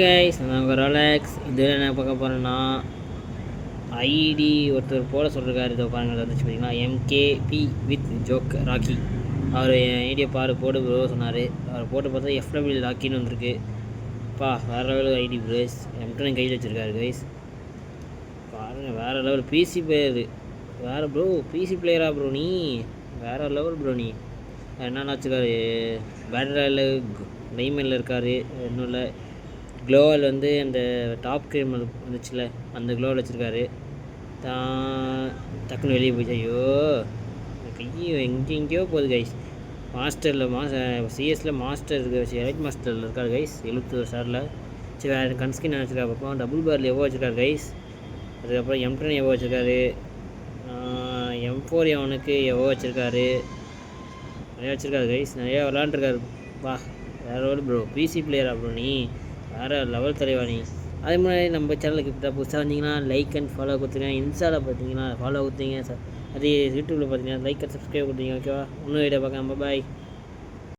Guys நான் Rolex இதில் என்ன பார்க்க போகிறேன்னா ஐடி ஒருத்தர் போட சொல்லியிருக்காரு. இதோ பாருங்கள் வந்துச்சு பார்த்தீங்கன்னா எம்கேபி வித் ஜோக் ராக்கி. அவர் என் ஐடியை போட்டு ப்ரோ சொன்னார். அவர் போட்டு பார்த்தா எஃப்டபிள்யூ ராக்கின்னு வந்திருக்கு. வேறு லெவல் ஐடி ப்ரோஸ் எம்டன் கையில் வச்சுருக்காரு கைஸ். பாருங்கள் வேறு லெவல் பிசி பிளேயரு. வேறு ப்ரோ பிசி பிளேயரா ப்ரோ நீ? வேறு லெவல் ப்ரோ நீ. என்னென்ன வச்சுருக்காரு? பேட்டரியில் டைமண்டில் இருக்கார். இன்னும் இல்லை க்ளோவல் வந்து அந்த டாப் க்ரீம் வந்துச்சுல அந்த க்ளோவல் வச்சுருக்காரு. டக்குன்னு வெளியே போயிடுச்சு. ஐயோ கையும் எங்கேயோ போகுது கைஸ். மாஸ்டரில் சிஎஸில் மாஸ்டர் இருக்குது. எலைட் மாஸ்டரில் இருக்கார் கைஸ் 71 ஸ்டாரில். சரி வேறு கன்ஸ்கின் வச்சுருக்காரு. பார்ப்போம் டபுள் பாரில் எவ்வளோ வச்சுருக்காரு கைஸ். அதுக்கப்புறம் M10 எவ்வளோ வச்சுருக்காரு. M4 அவனுக்கு எவ்வளோ வச்சுருக்காரு. நிறையா வச்சுருக்காரு கைஸ். நிறையா விளாண்டுருக்காரு. வேறு லெவல் ப்ரோ பிசி பிளேயரா ப்ரோ நீ? வேறு லெவல் தலைவா நீ. அதே மாதிரி நம்ம சேனலுக்கு இப்போ புதுசாக வந்தீங்கன்னா லைக் அண்ட் ஃபாலோ கொடுத்துருங்க. இன்ஸ்டாவில் பார்த்தீங்கன்னா ஃபாலோ கொடுத்தீங்க. அதே யூடியூப்பில் பார்த்தீங்கன்னா லைக் அண்ட் சப்ஸ்கிரைப் கொடுத்தீங்க. ஓகேவா? இன்னும் வீடியோ பார்க்கலாம். பாய்.